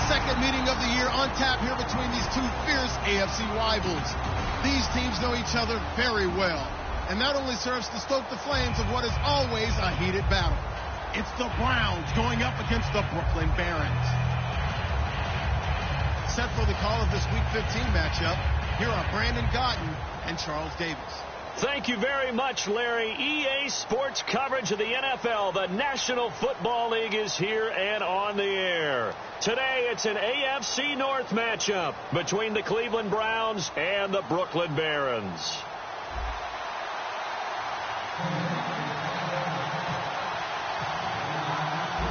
second meeting of the year on tap here between these two fierce AFC rivals. These teams know each other very well, and that only serves to stoke the flames of what is always a heated battle. It's the Browns going up against the Brooklyn Barons. Set for the call of this Week 15 matchup, here are Brandon Godin and Charles Davis. Thank you very much, Larry. EA Sports coverage of the NFL. The National Football League is here and on the air. Today, it's an AFC North matchup between the Cleveland Browns and the Brooklyn Barons.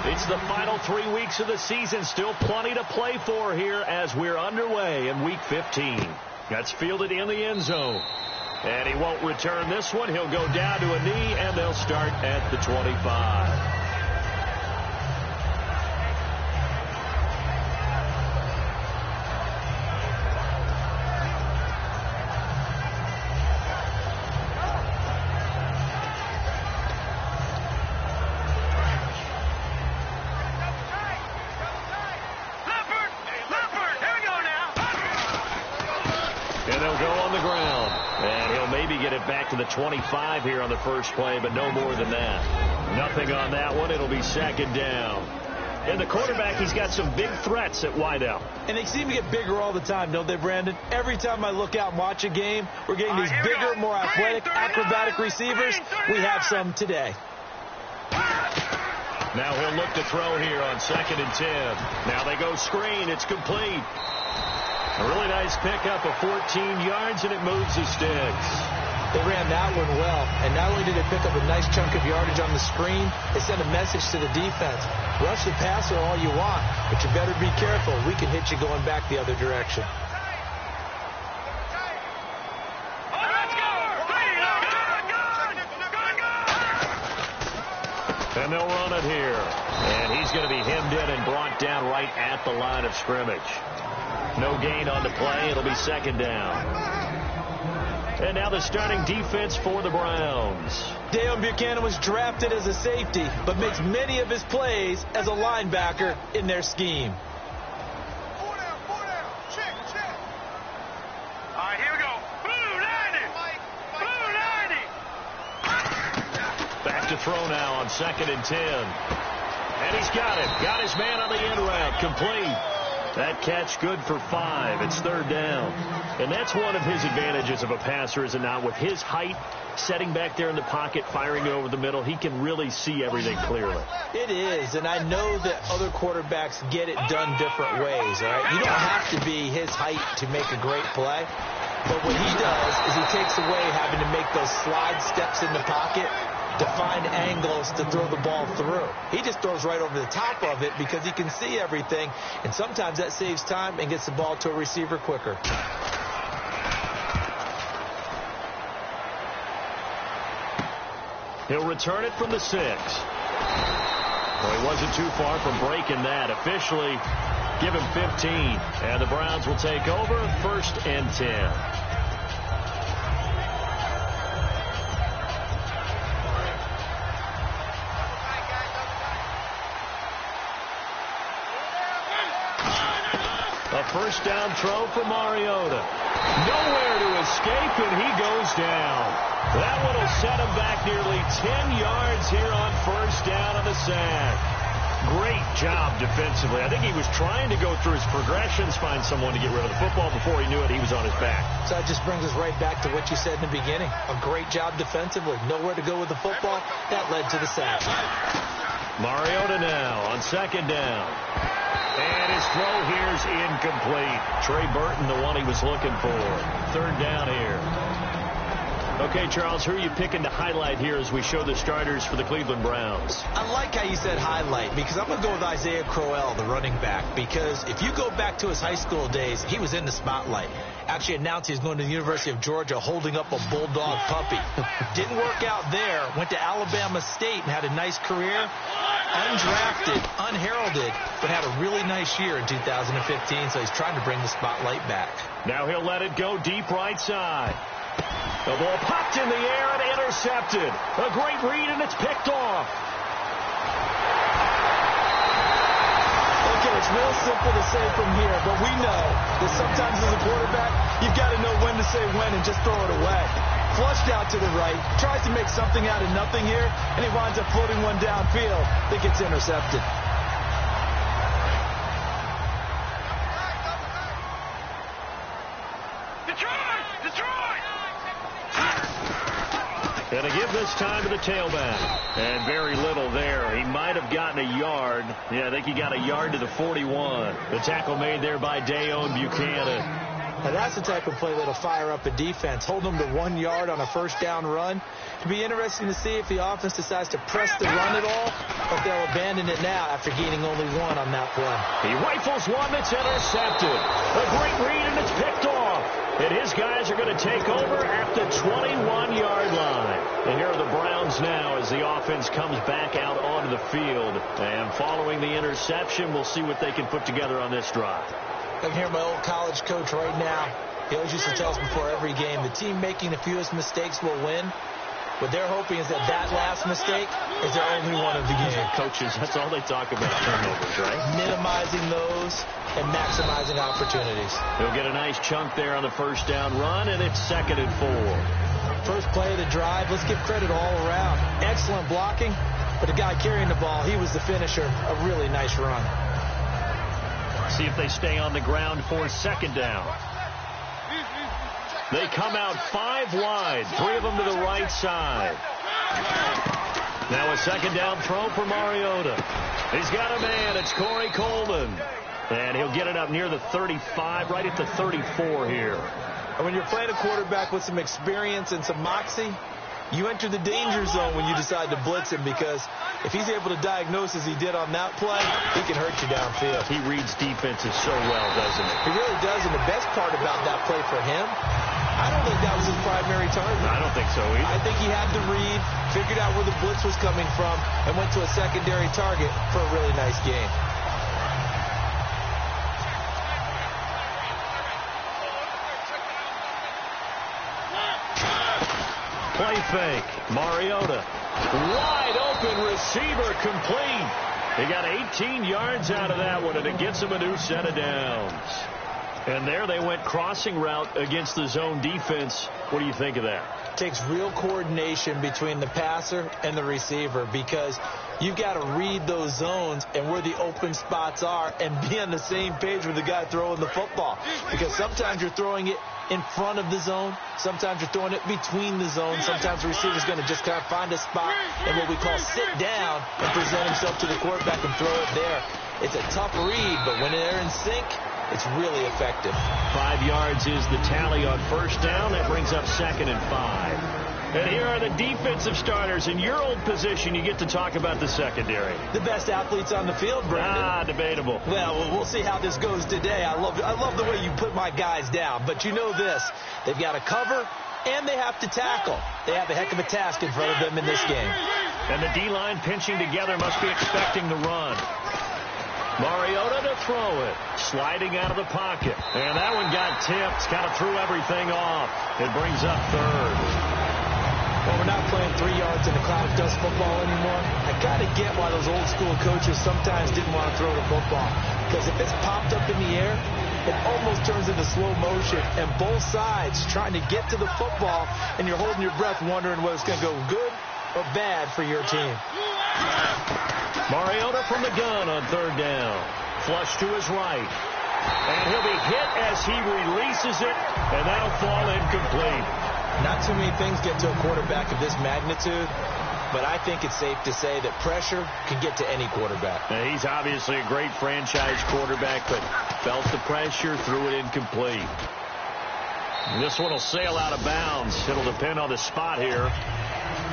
It's the final 3 weeks of the season. Still plenty to play for here as we're underway in Week 15. That's fielded in the end zone. And he won't return this one. He'll go down to a knee, and they'll start at the 25. Back to the 25 here on the first play, but no more than that. Nothing on that one. It'll be second down. And the quarterback, he's got some big threats at wideout. And they seem to get bigger all the time, don't they, Brandon? Every time I look out and watch a game, we're getting these bigger, more athletic, acrobatic receivers. We have some today. Now he'll look to throw here on 2nd and 10. Now they go screen. It's complete. A really nice pickup of 14 yards, and it moves the sticks. They ran that one well, and not only did they pick up a nice chunk of yardage on the screen, they sent a message to the defense. Rush the passer all you want, but you better be careful. We can hit you going back the other direction. And they'll run it here. And he's going to be hemmed in and brought down right at the line of scrimmage. No gain on the play. It'll be second down. And now the starting defense for the Browns. Dale Buchanan was drafted as a safety, but makes many of his plays as a linebacker in their scheme. Four down. Check. All right, here we go. Blue 90. Back to throw now on 2nd and 10. And he's got it. Got his man on the end route. Complete. That catch good for 5. It's third down. And that's one of his advantages of a passer, is it not? With his height, setting back there in the pocket, firing over the middle, he can really see everything clearly. It is, and I know that other quarterbacks get it done different ways, all right? You don't have to be his height to make a great play. But what he does is he takes away having to make those slide steps in the pocket to find angles to throw the ball through. He just throws right over the top of it because he can see everything, and sometimes that saves time and gets the ball to a receiver quicker. He'll return it from the 6. Well, he wasn't too far from breaking that. Officially, give him 15. And the Browns will take over, 1st and 10. A first down throw for Mariota. Nowhere to escape, and he goes down. That one will set him back nearly 10 yards here on first down on the sack. Great job defensively. I think he was trying to go through his progressions, find someone to get rid of the football. Before he knew it, he was on his back. So that just brings us right back to what you said in the beginning. A great job defensively. Nowhere to go with the football. That led to the sack. Mariota now on 2nd down. And his throw here's incomplete. Trey Burton, the one he was looking for. 3rd down here. Okay, Charles, who are you picking to highlight here as we show the starters for the Cleveland Browns? I like how you said highlight, because I'm going to go with Isaiah Crowell, the running back, because if you go back to his high school days, he was in the spotlight. Actually announced he was going to the University of Georgia holding up a bulldog puppy. Didn't work out there. Went to Alabama State and had a nice career. Undrafted, unheralded, but had a really nice year in 2015, so he's trying to bring the spotlight back. Now he'll let it go deep right side. The ball popped in the air and intercepted. A great read, and it's picked off. Okay, it's real simple to say from here, but we know that sometimes as a quarterback, you've got to know when to say when and just throw it away. Flushed out to the right, tries to make something out of nothing here, and he winds up floating one downfield that gets intercepted. Going to give this time to the tailback. And very little there. He might have gotten a yard. Yeah, I think he got a yard to the 41. The tackle made there by Dayon Buchanan. Now that's the type of play that'll fire up a defense. Hold them to 1 yard on a first down run. It'll be interesting to see if the offense decides to press the run at all, or if they'll abandon it now after gaining only 1 on that play. He rifles one that's intercepted. A great read, and it's picked off. And his guys are going to take over at the 21-yard line. And here are the Browns now as the offense comes back out onto the field. And following the interception, we'll see what they can put together on this drive. I can hear my old college coach right now. He always used to tell us before every game, the team making the fewest mistakes will win. What they're hoping is that last mistake is their only one of the game. Coaches, that's all they talk about, turnovers, right? Minimizing those and maximizing opportunities. He'll get a nice chunk there on the first down run, and it's 2nd and 4. First play of the drive, let's give credit all around. Excellent blocking, but the guy carrying the ball, he was the finisher. A really nice run. See if they stay on the ground for 2nd down. They come out 5 wide, 3 of them to the right side. Now a 2nd down throw for Mariota. He's got a man. It's Corey Coleman. And he'll get it up near the 35, right at the 34 here. And when you're playing a quarterback with some experience and some moxie, you enter the danger zone when you decide to blitz him, because if he's able to diagnose as he did on that play, he can hurt you downfield. He reads defenses so well, doesn't he? He really does, and the best part about that play for him, I don't think that was his primary target. I don't think so either. I think he had to read, figured out where the blitz was coming from, and went to a secondary target for a really nice gain. Play fake. Mariota. Wide open receiver, complete. He got 18 yards out of that one, and it gets him a new set of downs. And there they went crossing route against the zone defense. What do you think of that? It takes real coordination between the passer and the receiver, because you've got to read those zones and where the open spots are and be on the same page with the guy throwing the football. Because sometimes you're throwing it in front of the zone. Sometimes you're throwing it between the zones. Sometimes the receiver's going to just kind of find a spot and what we call sit down and present himself to the quarterback and throw it there. It's a tough read, but when they're in sync, it's really effective. 5 yards is the tally on first down. That brings up 2nd and 5. And here are the defensive starters. In your old position, you get to talk about the secondary. The best athletes on the field, Brandon. Debatable. Well, we'll see how this goes today. I love the way you put my guys down. But you know this. They've got to cover, and they have to tackle. They have a heck of a task in front of them in this game. And the D-line pinching together must be expecting the run. Mariota to throw it. Sliding out of the pocket. And that one got tipped. Kind of threw everything off. It brings up 3rd. Well, we're not playing 3 yards in a cloud of dust football anymore. I got to get why those old school coaches sometimes didn't want to throw the football. Because if it's popped up in the air, it almost turns into slow motion. And both sides trying to get to the football, and you're holding your breath wondering whether it's going to go good or bad for your team. Mariota from the gun on 3rd down. Flush to his right. And he'll be hit as he releases it, and that'll fall incomplete. Not too many things get to a quarterback of this magnitude, but I think it's safe to say that pressure can get to any quarterback. Now, he's obviously a great franchise quarterback, but felt the pressure, threw it incomplete. And this one will sail out of bounds. It'll depend on the spot here.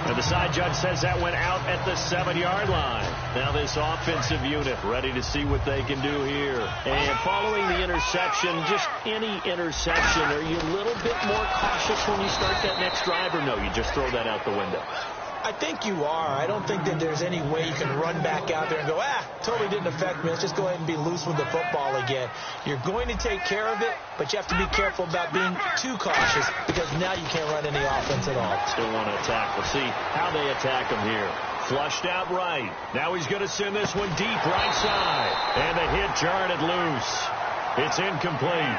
And the side judge says that went out at the 7-yard line. Now this offensive unit ready to see what they can do here. And following the interception, just any interception, are you a little bit more cautious when you start that next drive, or no, you just throw that out the window? I think you are. I don't think that there's any way you can run back out there and go, totally didn't affect me. Let's just go ahead and be loose with the football again. You're going to take care of it, but you have to be careful about being too cautious, because now you can't run any offense at all. Still want to attack. We'll see how they attack them here. Flushed out right. Now he's going to send this one deep right side. And the hit jarred it loose. It's incomplete.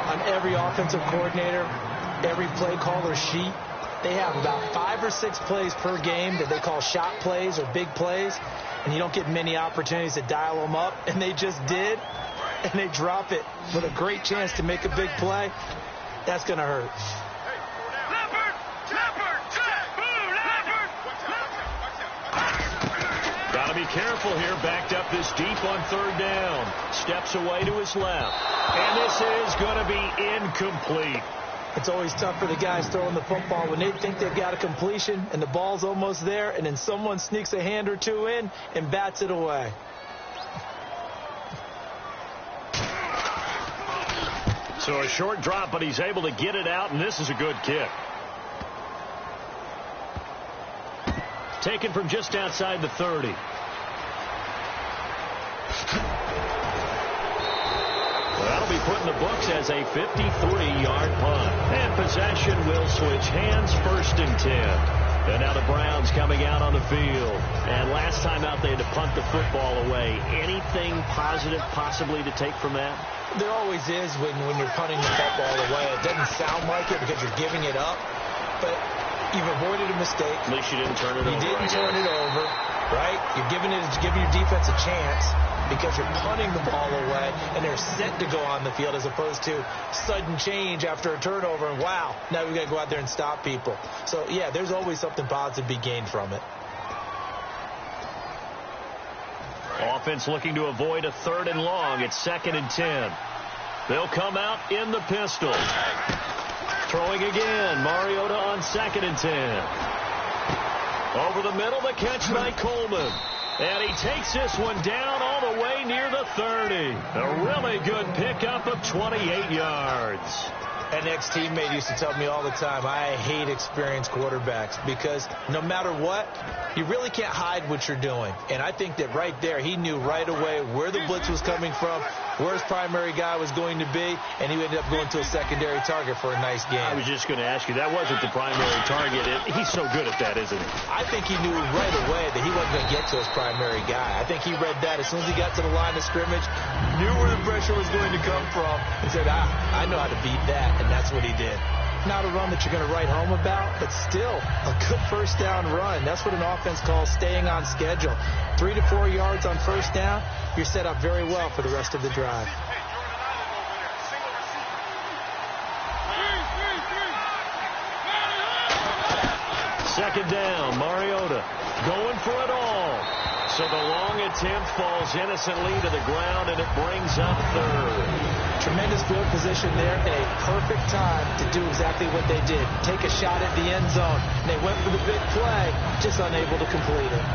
On every offensive coordinator, every play caller sheet, they have about 5 or 6 plays per game that they call shot plays or big plays. And you don't get many opportunities to dial them up. And they just did. And they drop it with a great chance to make a big play. That's going to hurt. Got to be careful here. Backed up this deep on third down. Steps away to his left. And this is going to be incomplete. It's always tough for the guys throwing the football when they think they've got a completion and the ball's almost there, and then someone sneaks a hand or two in and bats it away. So a short drop, but he's able to get it out, and this is a good kick. Taken from just outside the 30. That'll be put in the books as a 53-yard punt. And possession will switch hands, 1st and 10. And now the Browns coming out on the field. And last time out, they had to punt the football away. Anything positive possibly to take from that? There always is when you're punting the football away. It doesn't sound like it because you're giving it up. But you've avoided a mistake. At least you didn't turn it over. You didn't turn it over, right? You're giving your defense a chance because you're punting the ball away, and they're set to go on the field as opposed to sudden change after a turnover, and wow, now we've got to go out there and stop people. So, yeah, there's always something positive to be gained from it. Offense looking to avoid a 3rd and long. It's 2nd and 10. They'll come out in the pistol. Throwing again. Mariota on 2nd and 10. Over the middle, the catch by Coleman. And he takes this one down all the way near the 30. A really good pickup of 28 yards. An ex-teammate used to tell me all the time, I hate experienced quarterbacks because no matter what, you really can't hide what you're doing. And I think that right there, he knew right away where the blitz was coming from, where his primary guy was going to be, and he ended up going to a secondary target for a nice game. I was just going to ask you, that wasn't the primary target. He's so good at that, isn't he? I think he knew right away that he wasn't going to get to his primary guy. I think he read that as soon as he got to the line of scrimmage, knew where the pressure was going to come from, and said, I know how to beat that. And that's what he did. Not a run that you're going to write home about, but still a good 1st down run. That's what an offense calls staying on schedule. 3 to 4 yards on 1st down, you're set up very well for the rest of the drive. Second down, Mariota going for it all. So the long attempt falls innocently to the ground, and it brings up 3rd. Tremendous field position there and a perfect time to do exactly what they did. Take a shot at the end zone. And they went for the big play, just unable to complete it.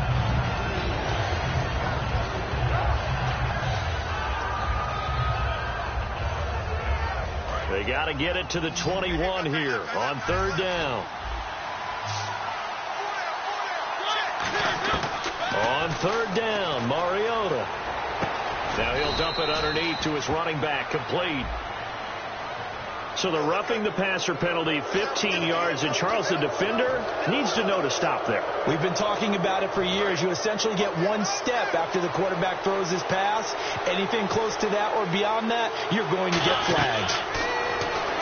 They got to get it to the 21 here on 3rd down. On 3rd down, Mariota. Now he'll dump it underneath to his running back, complete. So the roughing the passer penalty, 15 yards, and Charles, the defender, needs to know to stop there. We've been talking about it for years. You essentially get 1 step after the quarterback throws his pass. Anything close to that or beyond that, you're going to get flags.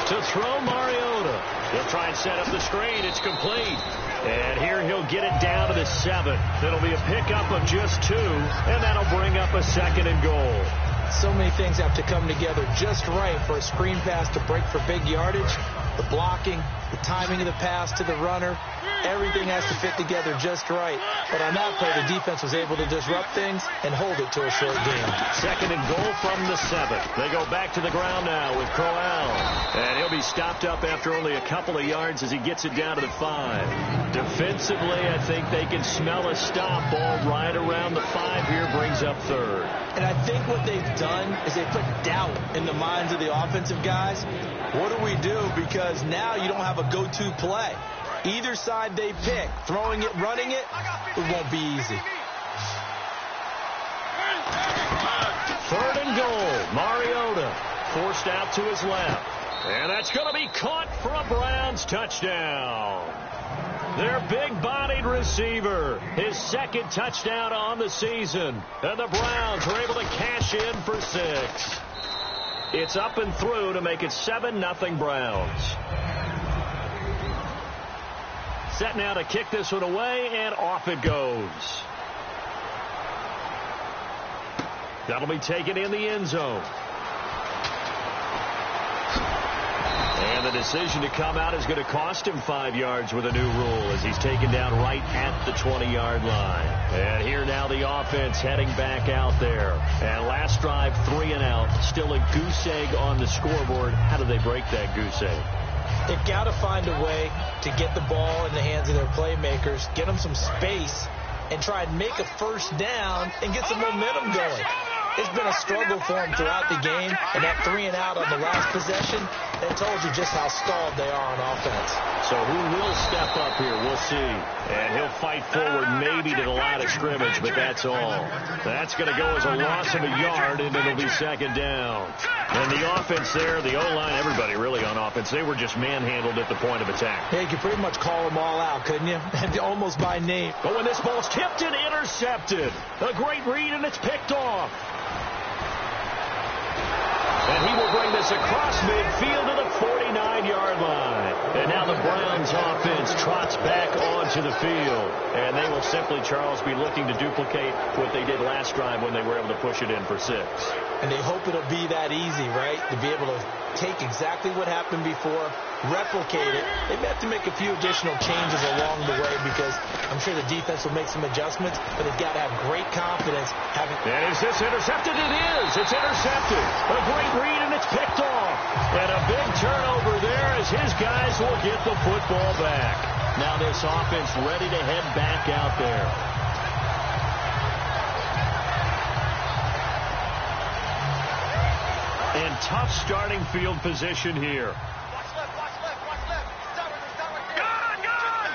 To throw Mariota. He'll try and set up the screen. It's complete. And here he'll get it down to the 7. That'll be a pickup of just 2, and that'll bring up a 2nd and goal. So many things have to come together just right for a screen pass to break for big yardage. The blocking, the timing of the pass to the runner, everything has to fit together just right. But on that play, the defense was able to disrupt things and hold it to a short game. 2nd and goal from the 7. They go back to the ground now with Crowell. And he'll be stopped up after only a couple of yards as he gets it down to the 5. Defensively, I think they can smell a stop. Ball right around the 5 here, brings up 3rd. And I think what they've done is they put doubt in the minds of the offensive guys. What do we do? Because now you don't have a go-to play. Either side they pick, throwing it, running it, it won't be easy. 3rd and goal. Mariota forced out to his left. And that's going to be caught for a Browns touchdown. Their big-bodied receiver. His second touchdown on the season. And the Browns were able to cash in for 6. It's up and through to make it 7-0 Browns. Set now to kick this one away, and off it goes. That'll be taken in the end zone. And the decision to come out is going to cost him 5 yards with a new rule as he's taken down right at the 20-yard line. And here now the offense heading back out there. And last drive, 3 and out. Still a goose egg on the scoreboard. How do they break that goose egg? They've got to find a way to get the ball in the hands of their playmakers, get them some space, and try and make a first down and get some momentum going. It's been a struggle for them throughout the game, and that 3 and out on the last possession, that told you just how stalled they are on offense. So who will step up here? We'll see. And he'll fight forward maybe to the line of scrimmage, but that's all. That's going to go as a loss of a yard, and it'll be second down. And the offense there, the O-line, everybody really on offense, they were just manhandled at the point of attack. Yeah, you could pretty much call them all out, couldn't you? Almost by name. But when this ball's tipped and intercepted, a great read, and it's picked off. And he will bring this across midfield to the 49-yard line. And now the Browns offense trots back onto the field. And they will simply, Charles, be looking to duplicate what they did last drive when they were able to push it in for 6. And they hope it'll be that easy, right? To be able to take exactly what happened before, replicate it. They may have to make a few additional changes along the way because I'm sure the defense will make some adjustments, but they've got to have great confidence. And is this intercepted? It is. It's intercepted. A great read, and it's picked off. And a big turnover there as his guys will get the football back. Now this offense ready to head back out there. And tough starting field position here. Watch left, watch left, watch left. Stop right there. Gun!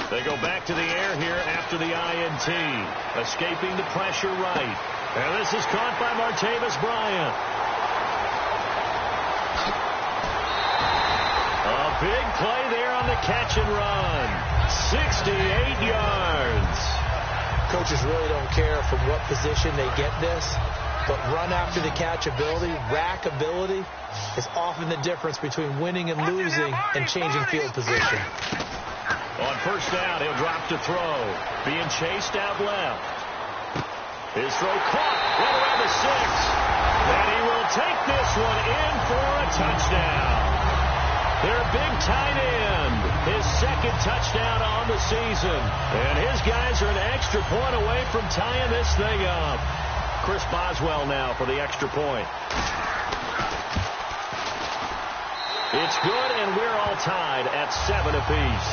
They go back to the air here after the INT. Escaping the pressure right. And this is caught by Martavis Bryant. A big play there on the catch and run. 68 yards. Coaches really don't care from what position they get this. But run after the catch ability, rack ability, is often the difference between winning and losing and changing field position. On first down, he'll drop to throw. Being chased out left. His throw caught right around the 6. And he will take this one in for a touchdown. Their big tight end, his second touchdown on the season. And his guys are an extra point away from tying this thing up. Chris Boswell now for the extra point. It's good, and we're all tied at 7 apiece.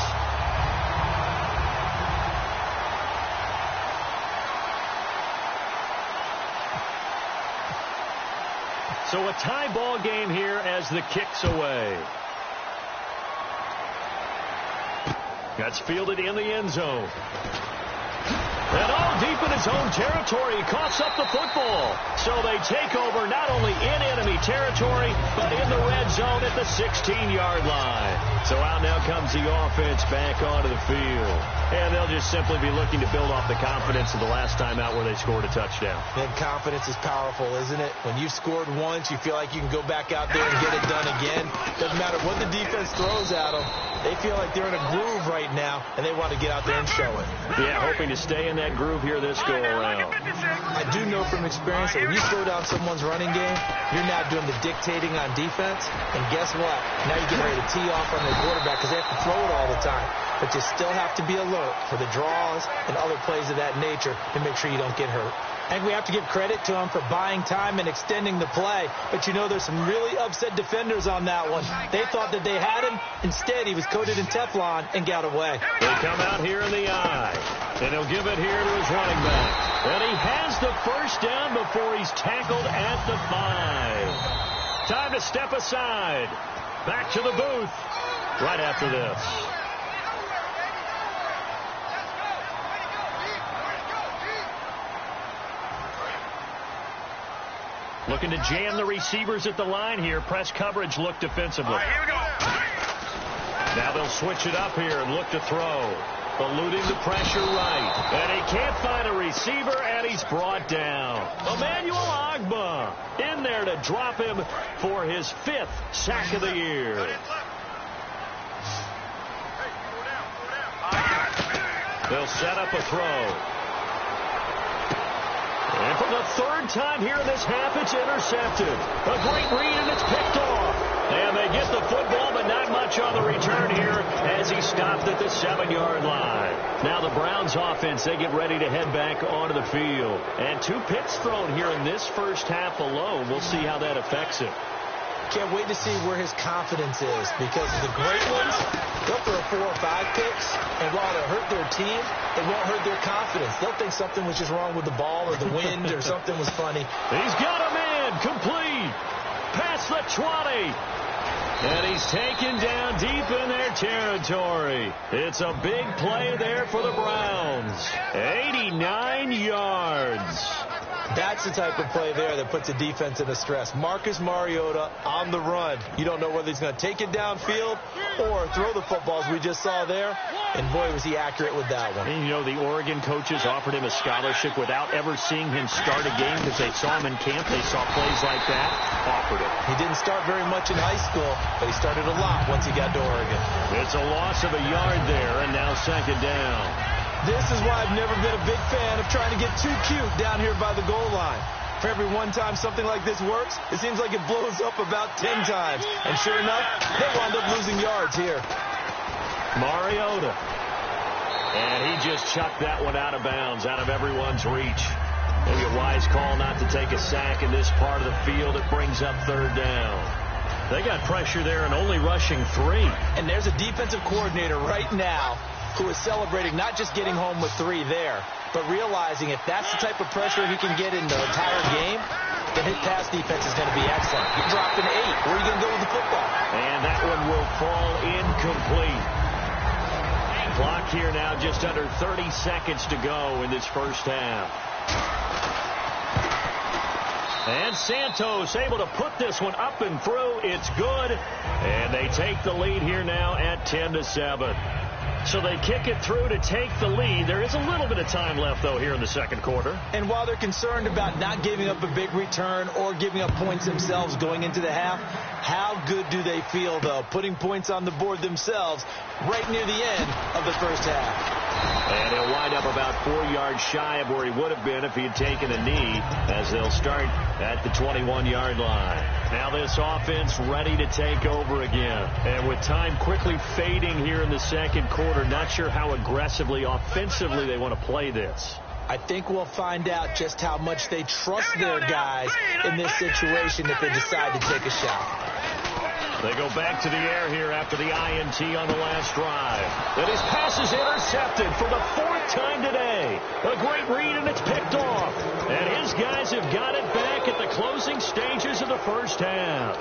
So a tie ball game here as the kick's away. That's fielded in the end zone. And all deep in his own territory, he coughs up the football. So they take over not only in enemy territory, but in the red zone at the 16-yard line. So out now comes the offense back onto the field. And they'll just simply be looking to build off the confidence of the last time out where they scored a touchdown. And confidence is powerful, isn't it? When you've scored once, you feel like you can go back out there and get it done again. Doesn't matter what the defense throws at them. They feel like they're in a groove right now, and they want to get out there and show it. Yeah, hoping to stay in that groove here this go-around. I do know from experience that when you slow down someone's running game, you're now doing the dictating on defense. And guess what? Now you're getting ready to tee off on their quarterback because they have to throw it all the time. But you still have to be alert for the draws and other plays of that nature to make sure you don't get hurt. And we have to give credit to him for buying time and extending the play. But you know there's some really upset defenders on that one. They thought that they had him. Instead, he was coated in Teflon and got away. They come out here in the eye. And he'll give it here to his running back. And he has the first down before he's tackled at the 5. Time to step aside. Back to the booth right after this. Looking to jam the receivers at the line here. Press coverage look defensively. All right, here we go. Now they'll switch it up here and look to throw. Eluding the pressure right. And he can't find a receiver, and he's brought down. Emmanuel Ogbah in there to drop him for his 5th sack of the year. They'll set up a throw. And for the 3rd time here in this half, it's intercepted. A great read, and it's picked off. And they get the football, but not much on the return here as he stopped at the 7-yard line. Now the Browns offense, they get ready to head back onto the field. And 2 picks thrown here in this first half alone. We'll see how that affects it. Can't wait to see where his confidence is, because the great ones, they'll throw 4 or 5 picks, and while they'll hurt their team, it won't hurt their confidence. They'll think something was just wrong with the ball or the wind or something was funny. He's got a man complete past the 20. And he's taken down deep in their territory. It's a big play there for the Browns. 89 yards. That's the type of play there that puts a defense in a stress. Marcus Mariota on the run. You don't know whether he's going to take it downfield or throw the footballs we just saw there. And boy, was he accurate with that one. And you know, the Oregon coaches offered him a scholarship without ever seeing him start a game because they saw him in camp. They saw plays like that, offered it. He didn't start very much in high school, but he started a lot once he got to Oregon. It's a loss of a yard there, and now 2nd down. This is why I've never been a big fan of trying to get too cute down here by the goal line. For every one time something like this works, it seems like it blows up about 10 times. And sure enough, they wound up losing yards here. Mariota. And he just chucked that one out of bounds, out of everyone's reach. Maybe a wise call not to take a sack in this part of the field. It brings up 3rd down. They got pressure there and only rushing 3. And there's a defensive coordinator right now who is celebrating not just getting home with 3 there, but realizing if that's the type of pressure he can get in the entire game, then his pass defense is going to be excellent. You drop an 8. Where are you going to go with the football? And that one will fall incomplete. Clock here now just under 30 seconds to go in this first half. And Santos able to put this one up and through. It's good. And they take the lead here now at 10-7. So they kick it through to take the lead. There is a little bit of time left, though, here in the 2nd quarter. And while they're concerned about not giving up a big return or giving up points themselves going into the half, how good do they feel, though, putting points on the board themselves right near the end of the first half? And he'll wind up about 4 yards shy of where he would have been if he had taken a knee, as they'll start at the 21-yard line. Now this offense ready to take over again. And with time quickly fading here in the 2nd quarter, not sure how aggressively, offensively they want to play this. I think we'll find out just how much they trust their guys in this situation if they decide to take a shot. They go back to the air here after the INT on the last drive. And his pass is intercepted for the 4th time today. A great read, and it's picked off. And his guys have got it back at the closing stages of the first half.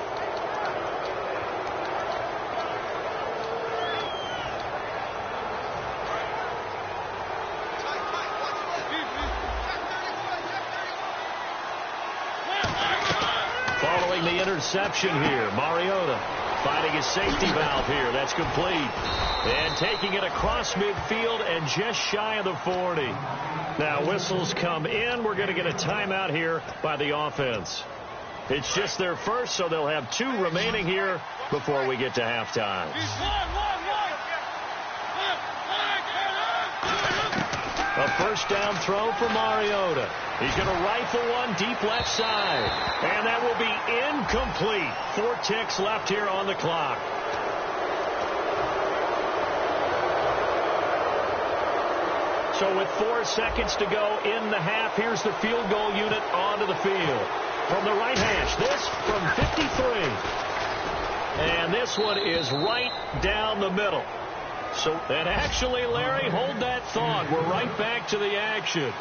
Following the interception here, Mariota finding his safety valve here. That's complete. And taking it across midfield and just shy of the 40. Now whistles come in. We're going to get a timeout here by the offense. It's just their first, so they'll have 2 remaining here before we get to halftime. A first down throw for Mariota. He's going to rifle one deep left side. And that will be incomplete. 4 ticks left here on the clock. So with 4 seconds to go in the half, here's the field goal unit onto the field. From the right hash, this from 53. And this one is right down the middle. So, and actually, Larry, hold that thought. We're right back to the action.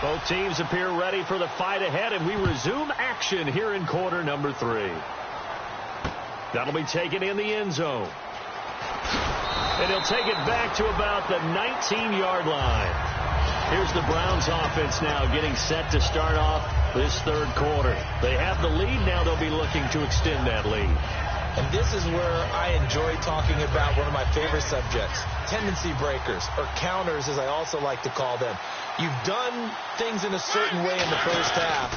Both teams appear ready for the fight ahead, and we resume action here in quarter number 3. That'll be taken in the end zone. And he'll take it back to about the 19-yard line. Here's the Browns offense now getting set to start off this third quarter. They have the lead. Now they'll be looking to extend that lead. And this is where I enjoy talking about one of my favorite subjects, tendency breakers, or counters as I also like to call them. You've done things in a certain way in the first half,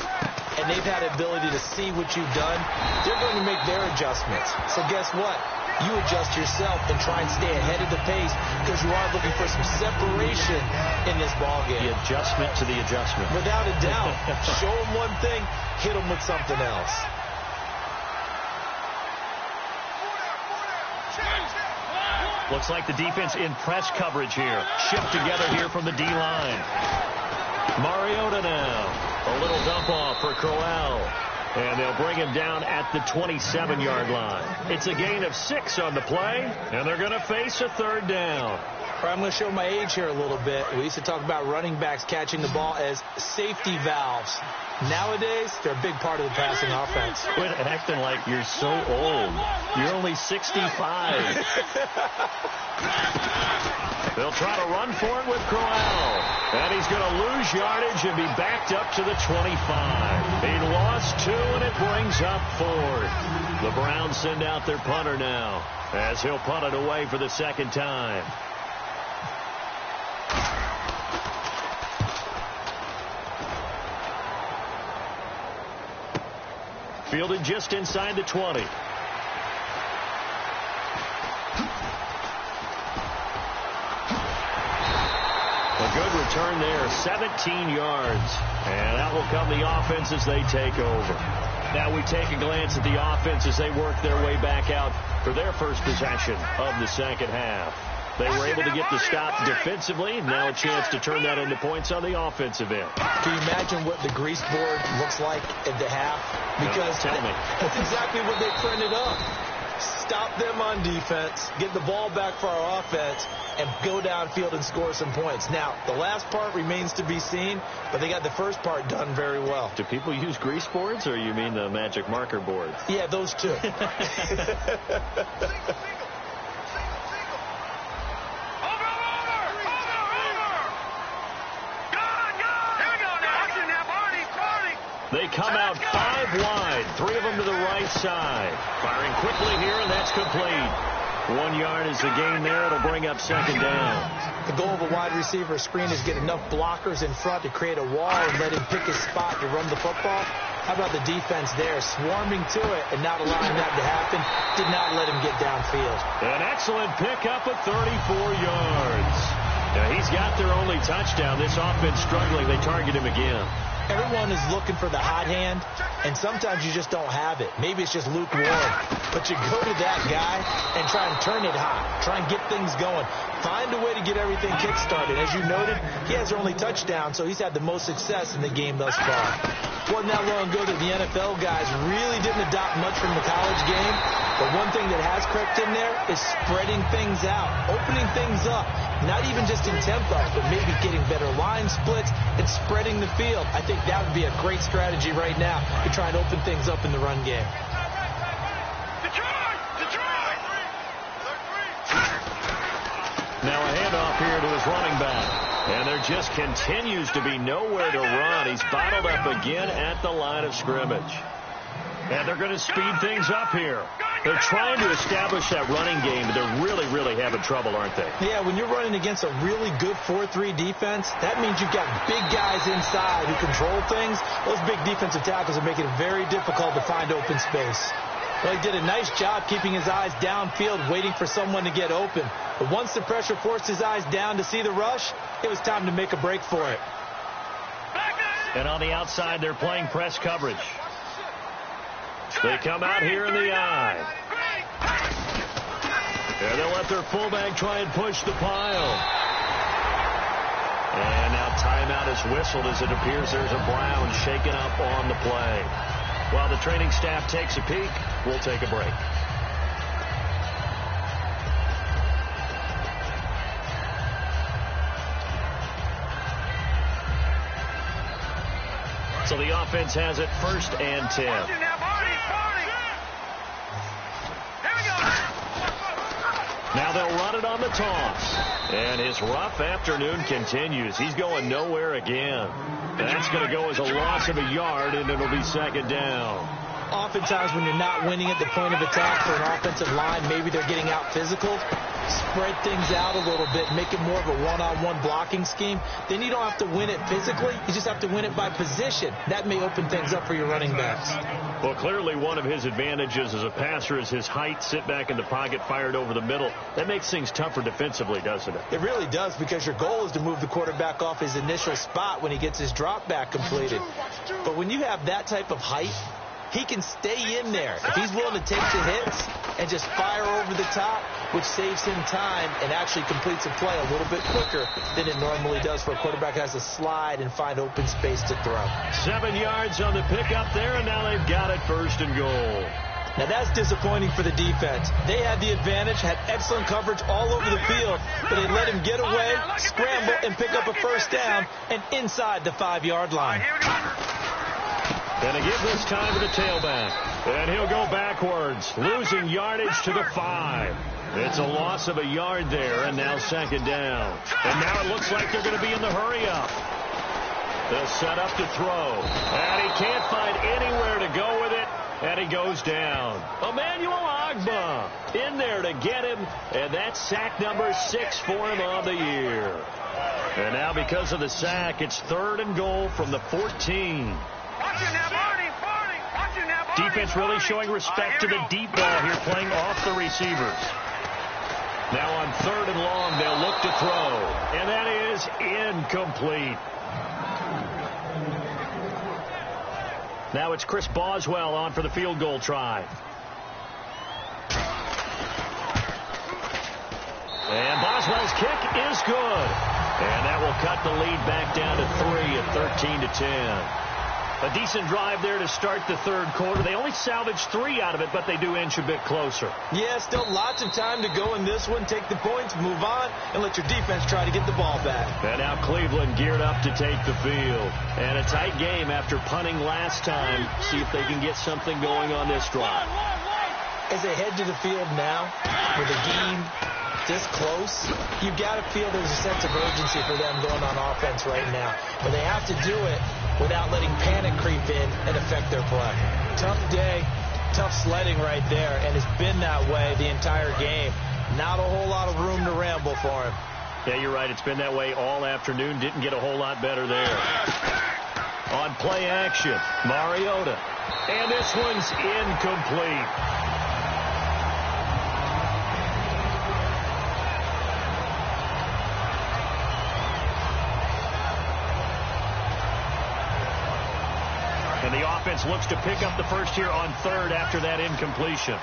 and they've had the ability to see what you've done. They're going to make their adjustments. So guess what? You adjust yourself and try and stay ahead of the pace because you are looking for some separation in this ballgame. The adjustment to the adjustment. Without a doubt. Show them one thing, hit them with something else. Looks like the defense in press coverage here. Shift together here from the D-line. Mariota now. A little dump off for Crowell. And they'll bring him down at the 27-yard line. It's a gain of 6 on the play, and they're going to face a third down. I'm going to show my age here a little bit. We used to talk about running backs catching the ball as safety valves. Nowadays, they're a big part of the passing offense. Quit acting like you're so old. You're only 65. They'll try to run for it with Crowell. And he's going to lose yardage and be backed up to the 25. He lost 2, and it brings up 4. The Browns send out their punter now as he'll punt it away for the second time. Fielded just inside the 20. A good return there, 17 yards. And that will come the offense as they take over. Now we take a glance at the offense as they work their way back out for their first possession of the second half. They were able to get the stop defensively. Now a chance to turn that into points on the offensive end. Can you imagine what the grease board looks like at the half? Because tell me. That's exactly what they printed up. Stop them on defense, get the ball back for our offense, and go downfield and score some points. Now, the last part remains to be seen, but they got the first part done very well. Do people use grease boards, or you mean the magic marker boards? Yeah, those two. They come out 5 wide, 3 of them to the right side. Firing quickly here, and that's complete. 1 yard is the gain there. It'll bring up second down. The goal of a wide receiver screen is get enough blockers in front to create a wall and let him pick his spot to run the football. How about the defense there, swarming to it and not allowing that to happen? Did not let him get downfield. An excellent pickup at 34 yards. Now, he's got their only touchdown. This offense struggling. They target him again. Everyone is looking for the hot hand, and sometimes you just don't have it. Maybe it's just lukewarm. But you go to that guy and try and turn it hot. Try and get things going. Find a way to get everything kick-started. As you noted, he has their only touchdown, so he's had the most success in the game thus far. Wasn't that long ago that the NFL guys really didn't adopt much from the college game. But one thing that has crept in there is spreading things out, opening things up. Not even just in tempo, but maybe getting better line splits and spreading the field. I think that would be a great strategy right now to try and open things up in the run game. Now a handoff here to his running back. And there just continues to be nowhere to run. He's bottled up again at the line of scrimmage. And they're going to speed things up here. They're trying to establish that running game, but they're really, really having trouble, aren't they? Yeah, when you're running against a really good 4-3 defense, that means you've got big guys inside who control things. Those big defensive tackles are making it very difficult to find open space. Well, he did a nice job keeping his eyes downfield, waiting for someone to get open. But once the pressure forced his eyes down to see the rush, it was time to make a break for it. And on the outside, they're playing press coverage. They come out here in the eye. And they'll let their fullback try and push the pile. And now timeout is whistled as it appears there's a Brown shaken up on the play. While the training staff takes a peek, we'll take a break. So the offense has it 1st and 10. Now they'll run it on the toss. And his rough afternoon continues. He's going nowhere again. That's going to go as a loss of a yard, and it'll be second down. Oftentimes when you're not winning at the point of attack for an offensive line, maybe they're getting out physical, spread things out a little bit, make it more of a one-on-one blocking scheme. Then you don't have to win it physically. You just have to win it by position. That may open things up for your running backs. Well, clearly one of his advantages as a passer is his height, sit back in the pocket, fired over the middle. That makes things tougher defensively, doesn't it? It really does, because your goal is to move the quarterback off his initial spot when he gets his drop back completed. But when you have that type of height, he can stay in there if he's willing to take the hits and just fire over the top, which saves him time and actually completes a play a little bit quicker than it normally does for a quarterback who has to slide and find open space to throw. 7 yards on the pickup there, and now they've got it first and goal. Now that's disappointing for the defense. They had the advantage, had excellent coverage all over the field, but they let him get away, scramble, and pick up a first down and inside the 5-yard line. And to give this time to the tailback. And he'll go backwards, losing yardage to the 5. It's a loss of a yard there, and now second down. And now it looks like they're going to be in the hurry-up. They'll set up to throw. And he can't find anywhere to go with it, and he goes down. Emmanuel Agba in there to get him, and that's sack number 6 for him on the year. And now because of the sack, it's 3rd and goal from the 14. Defense really showing respect to the deep ball here, playing off the receivers. Now on 3rd and long, they'll look to throw. And that is incomplete. Now it's Chris Boswell on for the field goal try. And Boswell's kick is good. And that will cut the lead back down to 3 at 13-10. A decent drive there to start the 3rd quarter. They only salvaged 3 out of it, but they do inch a bit closer. Yeah, still lots of time to go in this one. Take the points, move on, and let your defense try to get the ball back. And now Cleveland geared up to take the field. And a tight game after punting last time. See if they can get something going on this drive. As they head to the field now, with the game this close, you've got to feel there's a sense of urgency for them going on offense right now. But they have to do it without letting panic creep in and affect their play. Tough day, tough sledding right there, and it's been that way the entire game. Not a whole lot of room to ramble for him. Yeah, you're right. It's been that way all afternoon. Didn't get a whole lot better there. On play action, Mariota. And this one's incomplete. And the offense looks to pick up the first here on 3rd after that incompletion.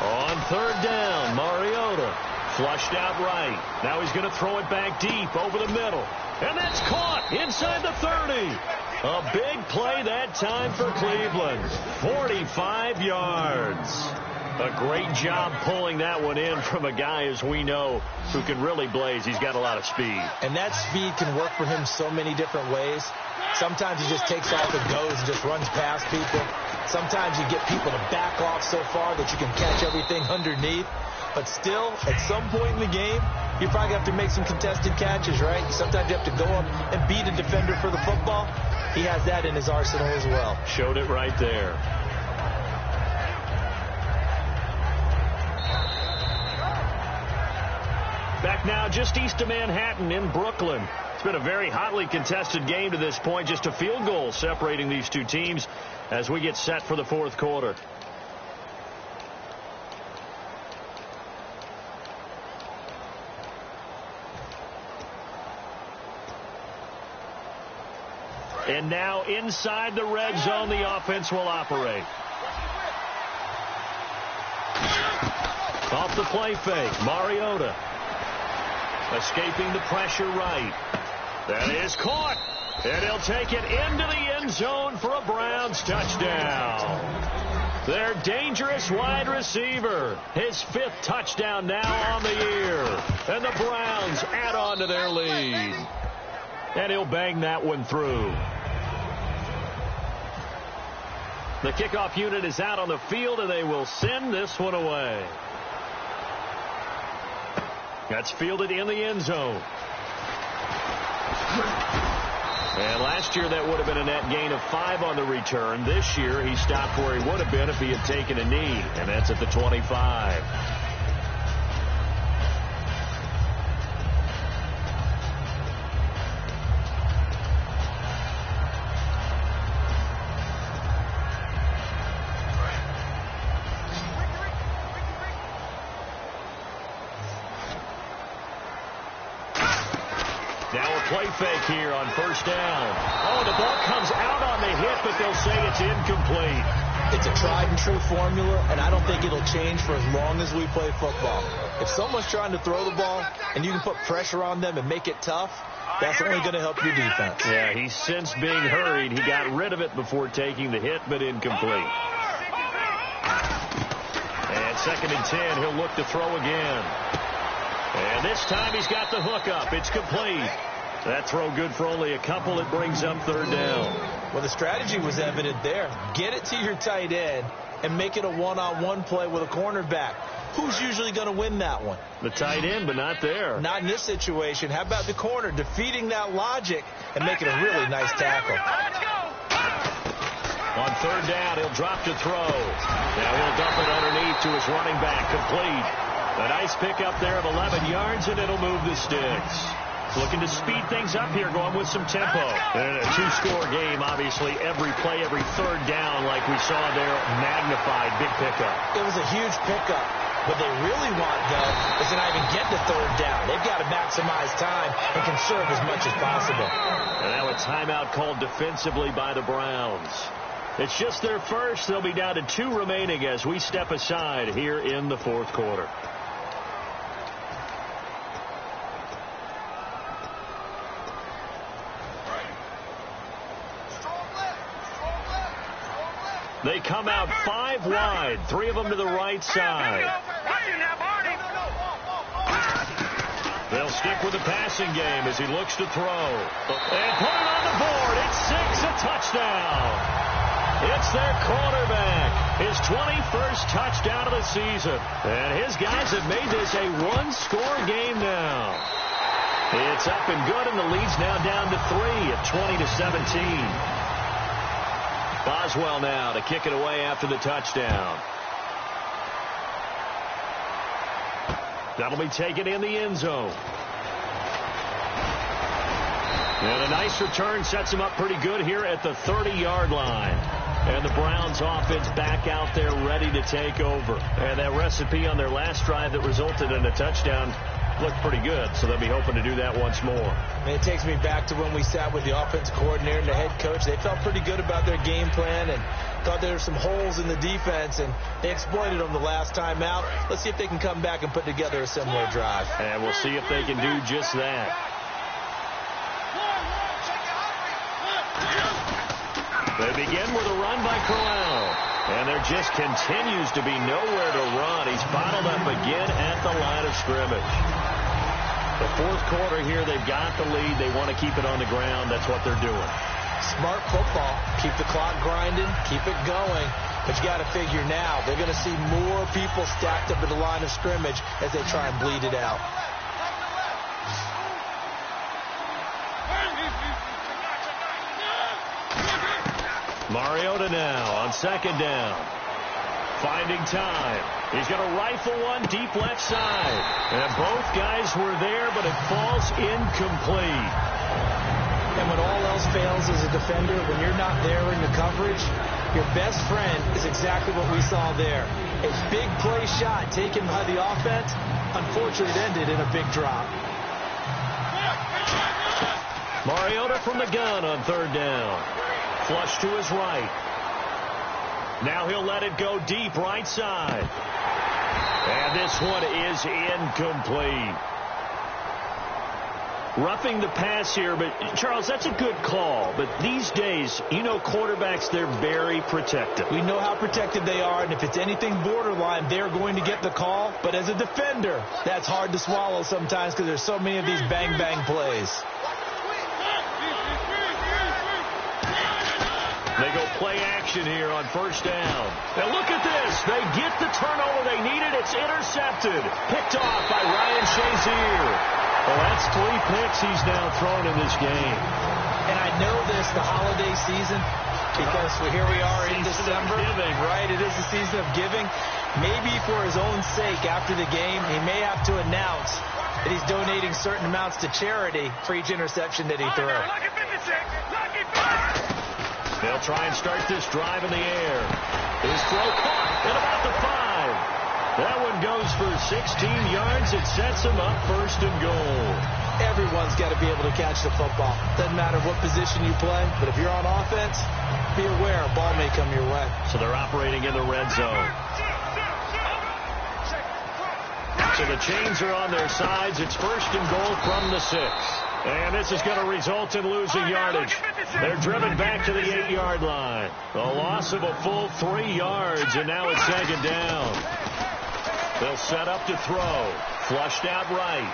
On 3rd down, Mariota flushed out right. Now he's going to throw it back deep over the middle. And that's caught inside the 30. A big play that time for Cleveland. 45 yards. A great job pulling that one in from a guy, as we know, who can really blaze. He's got a lot of speed. And that speed can work for him so many different ways. Sometimes he just takes off and goes and just runs past people. Sometimes you get people to back off so far that you can catch everything underneath. But still, at some point in the game, you probably have to make some contested catches, right? Sometimes you have to go up and beat a defender for the football. He has that in his arsenal as well. Showed it right there. Back now just east of Manhattan in Brooklyn. It's been a very hotly contested game to this point. Just a field goal separating these two teams as we get set for the 4th quarter. And now inside the red zone, the offense will operate. Off the play fake, Mariota. Escaping the pressure right. That is caught. And he'll take it into the end zone for a Browns touchdown. Their dangerous wide receiver. His 5th touchdown now on the year. And the Browns add on to their lead. And he'll bang that one through. The kickoff unit is out on the field, and they will send this one away. That's fielded in the end zone. And last year that would have been a net gain of 5 on the return. This year he stopped where he would have been if he had taken a knee, and that's at the 25. Play fake here on first down. Oh, the ball comes out on the hit, but they'll say it's incomplete. It's a tried and true formula, and I don't think it'll change for as long as we play football. If someone's trying to throw the ball and you can put pressure on them and make it tough, that's only going to help your defense. Yeah, he's since being hurried. He got rid of it before taking the hit, but incomplete. And 2nd and 10, he'll look to throw again. And this time he's got the hook up. It's complete. That throw good for only a couple. It brings up 3rd down. Well, the strategy was evident there. Get it to your tight end and make it a one-on-one play with a cornerback. Who's usually going to win that one? The tight end, but not there. Not in this situation. How about the corner defeating that logic and making a really nice tackle? On 3rd down, he'll drop to throw. Now he'll dump it underneath to his running back. Complete. A nice pickup there of 11 yards, and it'll move the sticks. Looking to speed things up here, going with some tempo. And a 2-score game, obviously. Every play, every 3rd down, like we saw there, magnified. Big pickup. It was a huge pickup. What they really want, though, is to not even get to 3rd down. They've got to maximize time and conserve as much as possible. And now a timeout called defensively by the Browns. It's just their first. They'll be down to 2 remaining as we step aside here in the 4th quarter. They come out 5 wide, 3 of them to the right side. They'll stick with the passing game as he looks to throw. And put it on the board. It's 6, a touchdown. It's their quarterback, his 21st touchdown of the season. And his guys have made this a 1-score game now. It's up and good, and the lead's now down to 3 at 20-17. Boswell now to kick it away after the touchdown. That'll be taken in the end zone. And a nice return sets him up pretty good here at the 30-yard line. And the Browns offense back out there ready to take over. And that recipe on their last drive that resulted in a touchdown looked pretty good, so they'll be hoping to do that once more. And it takes me back to when we sat with the offensive coordinator and the head coach. They felt pretty good about their game plan and thought there were some holes in the defense, and they exploited them the last time out. Let's see if they can come back and put together a similar drive. And we'll see if they can do just that. They begin with a run by Corral. And there just continues to be nowhere to run. He's bottled up again at the line of scrimmage. The 4th quarter here, they've got the lead. They want to keep it on the ground. That's what they're doing. Smart football. Keep the clock grinding. Keep it going. But you got to figure now, they're going to see more people stacked up at the line of scrimmage as they try and bleed it out. Mariota now on 2nd down. Finding time. He's going to rifle one deep left side. And both guys were there, but it falls incomplete. And when all else fails as a defender, when you're not there in the coverage, your best friend is exactly what we saw there. A big play shot taken by the offense. Unfortunately, it ended in a big drop. Mariota from the gun on 3rd down. Flush to his right. Now he'll let it go deep right side. And this one is incomplete. Roughing the pass here, but Charles, that's a good call. But these days, you know, quarterbacks, they're very protective. We know how protected they are, and if it's anything borderline, they're going to get the call. But as a defender, that's hard to swallow sometimes because there's so many of these bang-bang plays. They go play action here on first down. Now look at this. They get the turnover they needed. It's intercepted. Picked off by Ryan Shazier. Well, that's 3 picks he's now thrown in this game. And I know this, the holiday season, because here we are in December. Right, it is the season of giving. Maybe for his own sake, after the game, he may have to announce that he's donating certain amounts to charity for each interception that he threw. They'll try and start this drive in the air. His throw caught at about the 5. That one goes for 16 yards. It sets him up first and goal. Everyone's got to be able to catch the football. Doesn't matter what position you play, but if you're on offense, be aware a ball may come your way. So they're operating in the red zone. So the chains are on their sides. It's first and goal from the 6. And this is going to result in losing yardage. They're driven back to the 8-yard line. A loss of a full 3 yards, and now it's second down. They'll set up to throw. Flushed out right.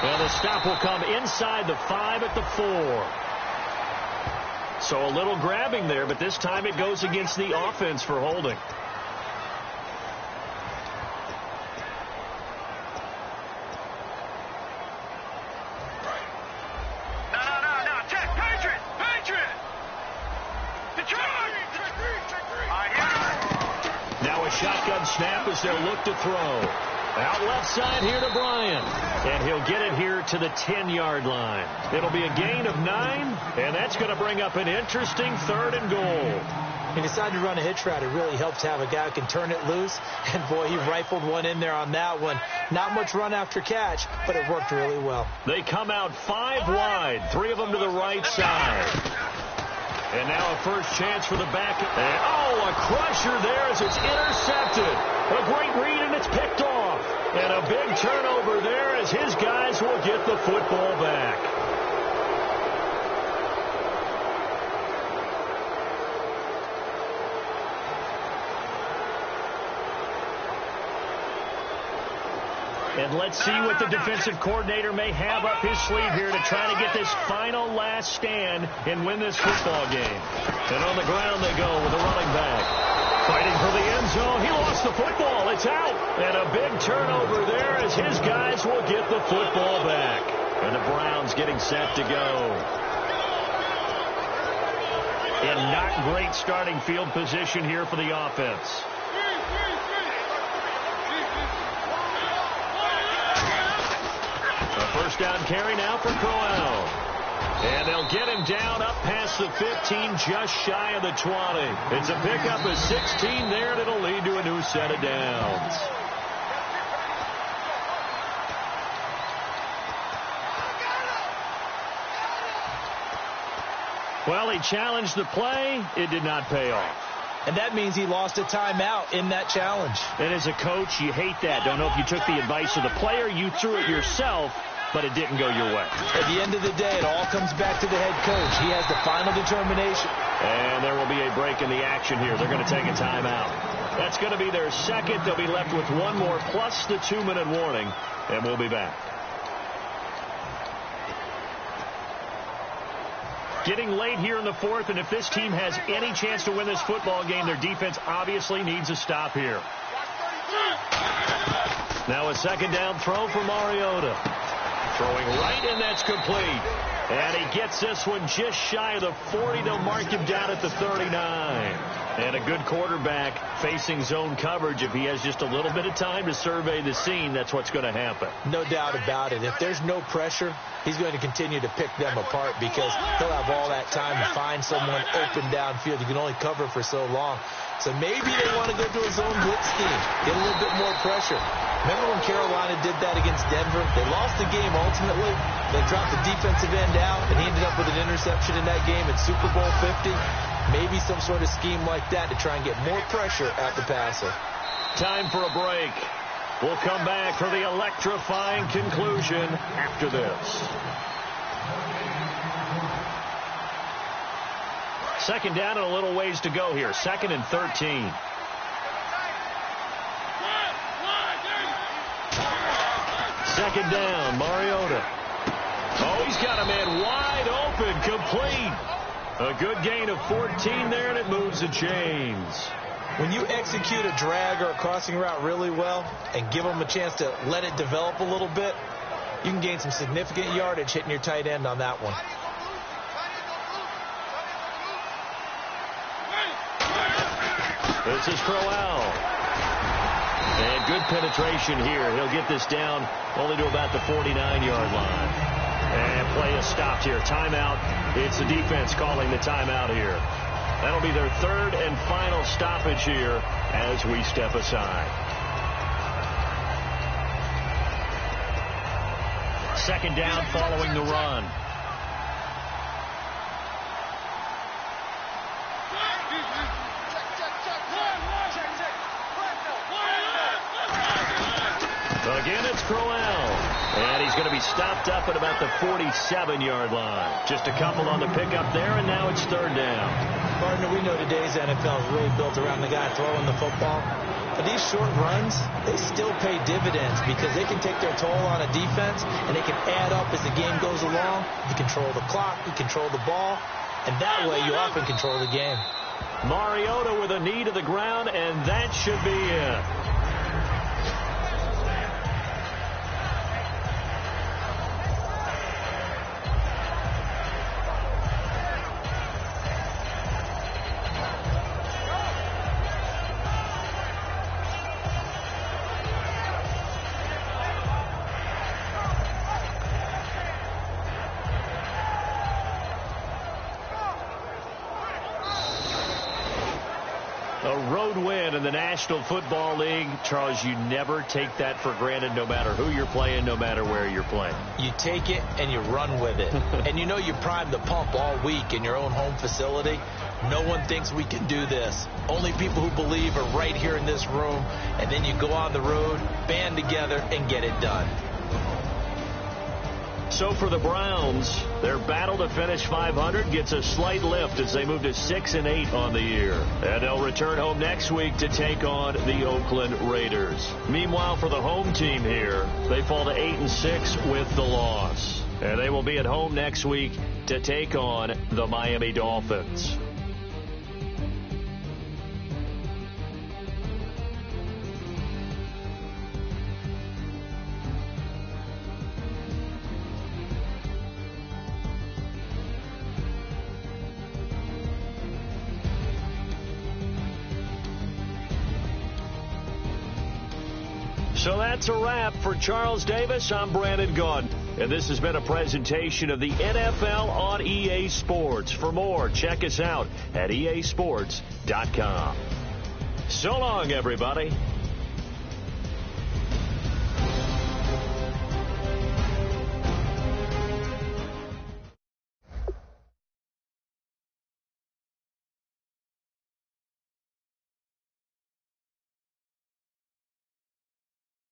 And the stop will come inside the 5 at the 4. So a little grabbing there, but this time it goes against the offense for holding. Now a shotgun snap as they'll look to throw. Out left side here to Bryant. And he'll get it here to the 10-yard line. It'll be a gain of 9, and that's going to bring up an interesting 3rd and goal. He decided to run a hitch route. It really helps to have a guy who can turn it loose. And, boy, he rifled one in there on that one. Not much run after catch, but it worked really well. They come out 5 wide, 3 of them to the right side. And now a first chance for the back. And, oh, a crusher there as it's intercepted. A great read, and it's picked off. And a big turnover there as his guys will get the football back. And let's see what the defensive coordinator may have up his sleeve here to try to get this final last stand and win this football game. And on the ground they go with the running back. Fighting for the end zone. He lost the football. It's out. And a big turnover there as his guys will get the football back. And the Browns getting set to go. In not great starting field position here for the offense. First down carry now for Crowell. And they'll get him down up past the 15, just shy of the 20. It's a pickup of 16 there, and it'll lead to a new set of downs. Well, he challenged the play. It did not pay off. And that means he lost a timeout in that challenge. And as a coach, you hate that. Don't know if you took the advice of the player. You threw it yourself, but it didn't go your way. At the end of the day, it all comes back to the head coach. He has the final determination. And there will be a break in the action here. They're going to take a timeout. That's going to be their second. They'll be left with one more plus the 2-minute warning, and we'll be back. Getting late here in the 4th, and if this team has any chance to win this football game, their defense obviously needs a stop here. Now a second down throw for Mariota. Throwing right, and that's complete. And he gets this one just shy of the 40. They'll mark him down at the 39. And a good quarterback facing zone coverage. If he has just a little bit of time to survey the scene, that's what's going to happen. No doubt about it. If there's no pressure, he's going to continue to pick them apart because he'll have all that time to find someone open downfield. You can only cover for so long. So maybe they want to go to a zone blitz scheme, get a little bit more pressure. Remember when Carolina did that against Denver? They lost the game ultimately. They dropped the defensive end out, and he ended up with an interception in that game in Super Bowl 50. Maybe some sort of scheme like that to try and get more pressure at the passer. Time for a break. We'll come back for the electrifying conclusion after this. Second down and a little ways to go here. 2nd and 13. Second down, Mariota. Oh, he's got a man wide open, complete. A good gain of 14 there, and it moves the chains. When you execute a drag or a crossing route really well and give them a chance to let it develop a little bit, you can gain some significant yardage hitting your tight end on that one. This is Crowell. And good penetration here. He'll get this down only to about the 49-yard line. And play is stopped here. Timeout. It's the defense calling the timeout here. That'll be their third and final stoppage here as we step aside. Second down following the run. Again, it's Crowell. And he's going to be stopped up at about the 47-yard line. Just a couple on the pickup there, and now it's third down. Partner, we know today's NFL is really built around the guy throwing the football. But these short runs, they still pay dividends because they can take their toll on a defense, and they can add up as the game goes along. You control the clock, you control the ball, and that way you often control the game. Mariota with a knee to the ground, and that should be it. A road win in the National Football League. Charles, you never take that for granted no matter who you're playing, no matter where you're playing. You take it and you run with it. And you know you primed the pump all week in your own home facility. No one thinks we can do this. Only people who believe are right here in this room. And then you go on the road, band together, and get it done. So for the Browns, their battle to finish 500 gets a slight lift as they move to 6-8 on the year. And they'll return home next week to take on the Oakland Raiders. Meanwhile, for the home team here, they fall to 8-6 with the loss. And they will be at home next week to take on the Miami Dolphins. So that's a wrap for Charles Davis. I'm Brandon Gaudin, and this has been a presentation of the NFL on EA Sports. For more, check us out at easports.com. So long, everybody.